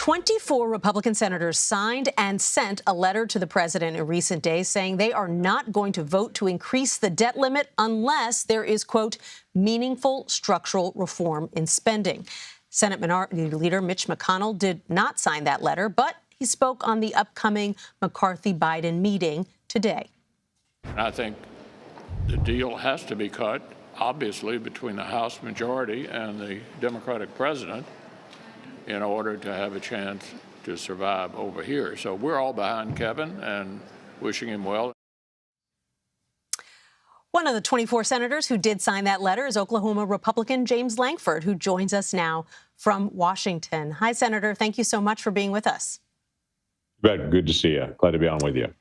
24 Republican senators signed and sent a letter to the president in recent days saying they are not going to vote to increase the debt limit unless there is, quote, meaningful structural reform in spending. Senate Minority Leader Mitch McConnell did not sign that letter, but he spoke on the upcoming McCarthy-Biden meeting today. I think the deal has to be cut, obviously, between the House majority and the Democratic president in order to have a chance to survive over here. So we're all behind Kevin and wishing him well. One of the 24 senators who did sign that letter is Oklahoma Republican James Lankford, who joins us now from Washington. Hi, Senator. Thank you so much for being with us. Good to see you. Glad to be on with you.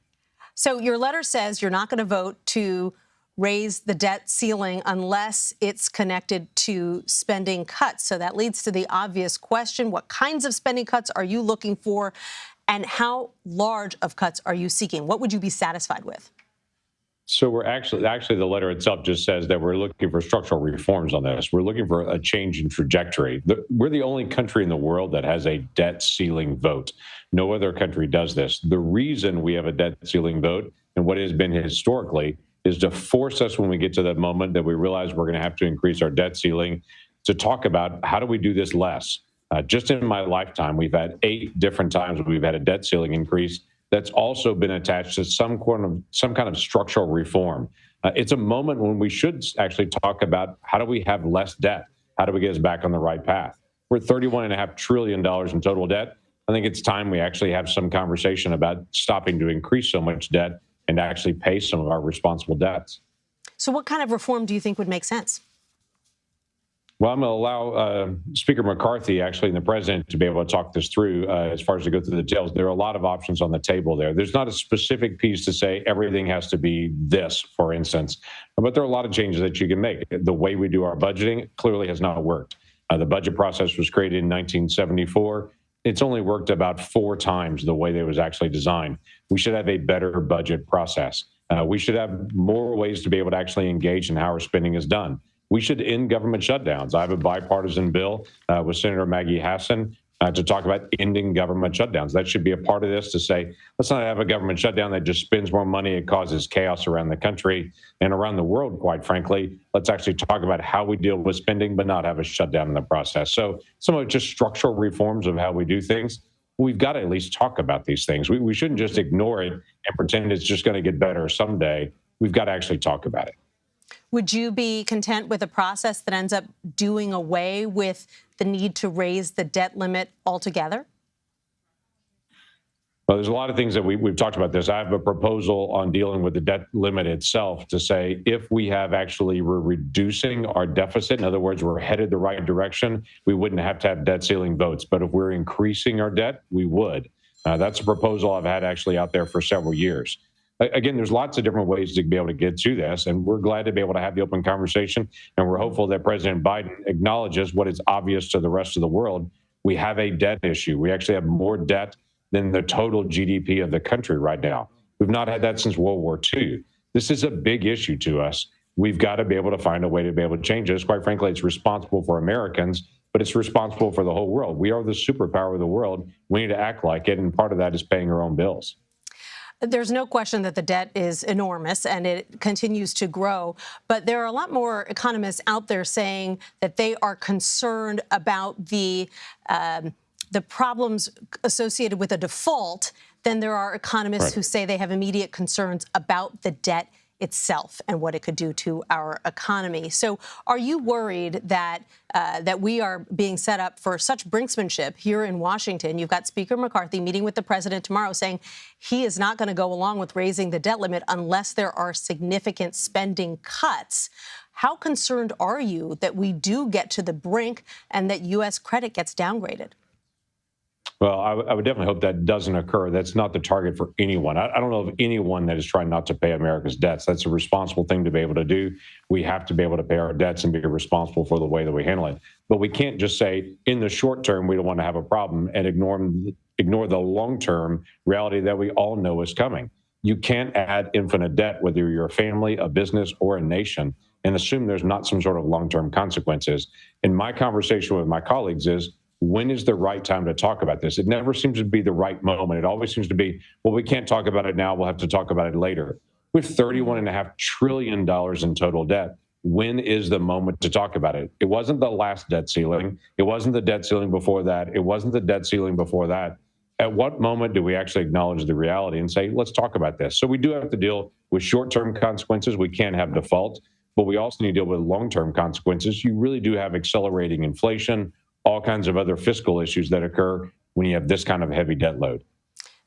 So your letter says you're not going to vote to raise the debt ceiling unless it's connected to spending cuts. So that leads to the obvious question. What kinds of spending cuts are you looking for, and how large of cuts are you seeking? What would you be satisfied with? So we're actually the letter itself just says that we're looking for structural reforms on this. We're looking for a change in trajectory. We're the only country in the world that has a debt ceiling vote. No other country does this. The reason we have a debt ceiling vote, and what it has been historically, is to force us, when we get to that moment that we realize we're going to have to increase our debt ceiling, to talk about how do we do this less. Just in my lifetime, we've had 8 different times we've had a debt ceiling increase that's also been attached to some kind of structural reform. It's a moment when we should actually talk about how do we have less debt? How do we get us back on the right path? We're at $31.5 trillion in total debt. I think it's time we actually have some conversation about stopping to increase so much debt and actually pay some of our responsible debts. So what kind of reform do you think would make sense? Well, I'm going to allow Speaker McCarthy, actually, and the president to be able to talk this through as far as to go through the details. There are a lot of options on the table there. There's not a specific piece to say everything has to be this, for instance, but there are a lot of changes that you can make. The way we do our budgeting clearly has not worked. The budget process was created in 1974. It's only worked about 4 times the way that it was actually designed. We should have a better budget process. We should have more ways to be able to actually engage in how our spending is done. We should end government shutdowns. I have a bipartisan bill with Senator Maggie Hassan to talk about ending government shutdowns. That should be a part of this, to say, let's not have a government shutdown that just spends more money. It causes chaos around the country and around the world, quite frankly. Let's actually talk about how we deal with spending, but not have a shutdown in the process. So some of just structural reforms of how we do things. We've got to at least talk about these things. We shouldn't just ignore it and pretend it's just going to get better someday. We've got to actually talk about it. Would you be content with a process that ends up doing away with the need to raise the debt limit altogether? Well, there's a lot of things that we've talked about this. I have a proposal on dealing with the debt limit itself to say if we have actually we're reducing our deficit, in other words, we're headed the right direction, we wouldn't have to have debt ceiling votes. But if we're increasing our debt, we would. That's a proposal I've had actually out there for several years. Again, there's lots of different ways to be able to get to this, and we're glad to be able to have the open conversation, and we're hopeful that President Biden acknowledges what is obvious to the rest of the world. We have a debt issue. We actually have more debt than the total GDP of the country right now. We've not had that since World War II. This is a big issue to us. We've got to be able to find a way to be able to change this. Quite frankly, it's responsible for Americans, but it's responsible for the whole world. We are the superpower of the world. We need to act like it, and part of that is paying our own bills. There's no question that the debt is enormous and it continues to grow. But there are a lot more economists out there saying that they are concerned about the problems associated with a default than there are economists who say they have immediate concerns about the debt itself and what it could do to our economy. So are you worried that that we are being set up for such brinksmanship here in Washington? You've got Speaker McCarthy meeting with the president tomorrow saying he is not going to go along with raising the debt limit unless there are significant spending cuts. How concerned are you that we do get to the brink and that U.S. credit gets downgraded? Well, I would definitely hope that doesn't occur. That's not the target for anyone. I don't know of anyone that is trying not to pay America's debts. That's a responsible thing to be able to do. We have to be able to pay our debts and be responsible for the way that we handle it. But we can't just say in the short term we don't want to have a problem and ignore the long-term reality that we all know is coming. You can't add infinite debt, whether you're a family, a business, or a nation, and assume there's not some sort of long-term consequences. And my conversation with my colleagues is, when is the right time to talk about this? It never seems to be the right moment. It always seems to be, well, we can't talk about it now. We'll have to talk about it later. With $31.5 trillion in total debt, when is the moment to talk about it? It wasn't the last debt ceiling. It wasn't the debt ceiling before that. It wasn't the debt ceiling before that. At what moment do we actually acknowledge the reality and say, let's talk about this? So we do have to deal with short-term consequences. We can't have default, but we also need to deal with long-term consequences. You really do have accelerating inflation, all kinds of other fiscal issues that occur when you have this kind of heavy debt load.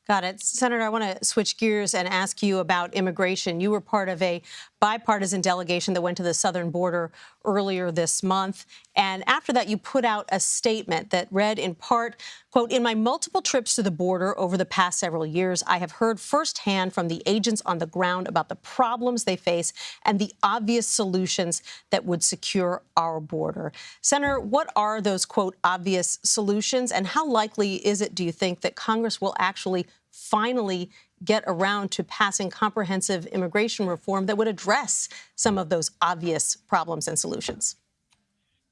Got it. Senator, I want to switch gears and ask you about immigration. You were part of a bipartisan delegation that went to the southern border earlier this month. And after that, you put out a statement that read in part, quote, "In my multiple trips to the border over the past several years, I have heard firsthand from the agents on the ground about the problems they face and the obvious solutions that would secure our border." Senator, what are those, quote, obvious solutions? And how likely is it, do you think, that Congress will actually finally get around to passing comprehensive immigration reform that would address some of those obvious problems and solutions?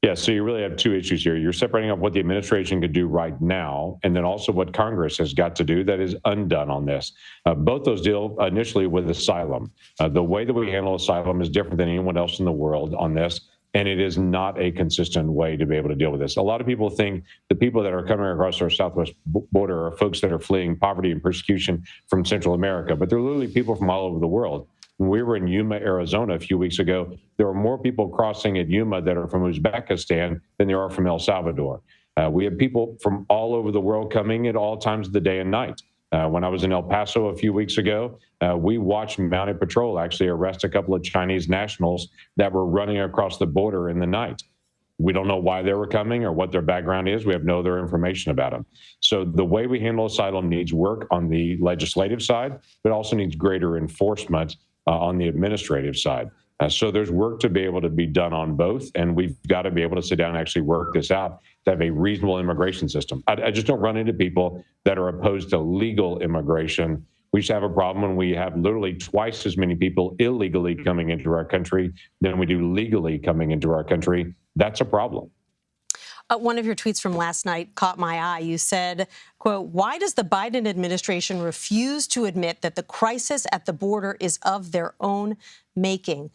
Yeah, so you really have two issues here. You're separating up what the administration could do right now, and then also what Congress has got to do that is undone on this. Both those deal initially with asylum. The way that we handle asylum is different than anyone else in the world on this, and it is not a consistent way to be able to deal with this. A lot of people think the people that are coming across our southwest border are folks that are fleeing poverty and persecution from Central America, but they're literally people from all over the world. When we were in Yuma, Arizona a few weeks ago, there were more people crossing at Yuma that are from Uzbekistan than there are from El Salvador. We have people from all over the world coming at all times of the day and night. When I was in El Paso a few weeks ago, we watched Mounted Patrol actually arrest a couple of Chinese nationals that were running across the border in the night. We don't know why they were coming or what their background is. We have no other information about them. So the way we handle asylum needs work on the legislative side, but also needs greater enforcement on the administrative side. So there's work to be able to be done on both, and we've got to be able to sit down and actually work this out to have a reasonable immigration system. I just don't run into people that are opposed to legal immigration. We just have a problem when we have literally twice as many people illegally coming into our country than we do legally coming into our country. That's a problem. One of your tweets from last night caught my eye. You said, quote, "Why does the Biden administration refuse to admit that the crisis at the border is of their own making?"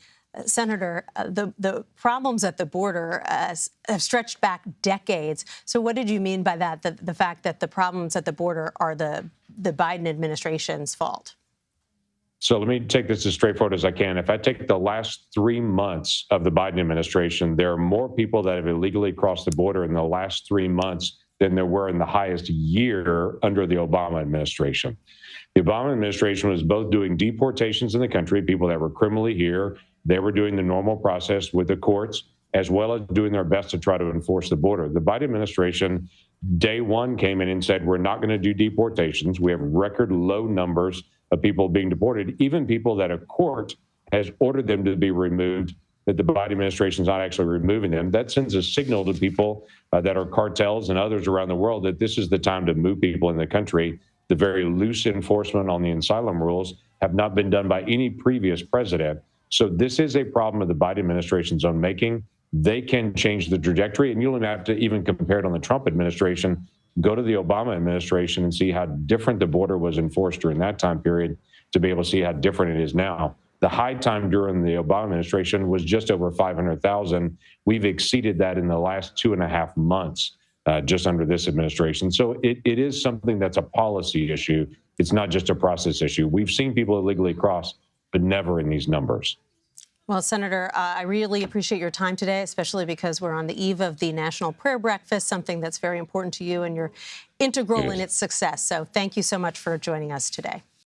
Senator, the problems at the border have stretched back decades. So what did you mean by that, the fact that the problems at the border are the Biden administration's fault? So let me take this as straightforward as I can. If I take the last 3 months of the Biden administration, there are more people that have illegally crossed the border in the last 3 months than there were in the highest year under the Obama administration. The Obama administration was both doing deportations in the country, people that were criminally here. They were doing the normal process with the courts, as well as doing their best to try to enforce the border. The Biden administration, day one, came in and said, we're not going to do deportations. We have record low numbers of people being deported, even people that a court has ordered them to be removed, that the Biden administration is not actually removing them. That sends a signal to people that are cartels and others around the world that this is the time to move people in the country. The very loose enforcement on the asylum rules have not been done by any previous president. So this is a problem of the Biden administration's own making. They can change the trajectory, and you don't have to even compare it on the Trump administration. Go to the Obama administration and see how different the border was enforced during that time period to be able to see how different it is now. The high time during the Obama administration was just over 500,000. We've exceeded that in the last 2.5 months, just under this administration. So it is something that's a policy issue. It's not just a process issue. We've seen people illegally cross, but never in these numbers. Well, Senator, I really appreciate your time today, especially because we're on the eve of the National Prayer Breakfast, something that's very important to you, and you're integral in its success. So thank you so much for joining us today.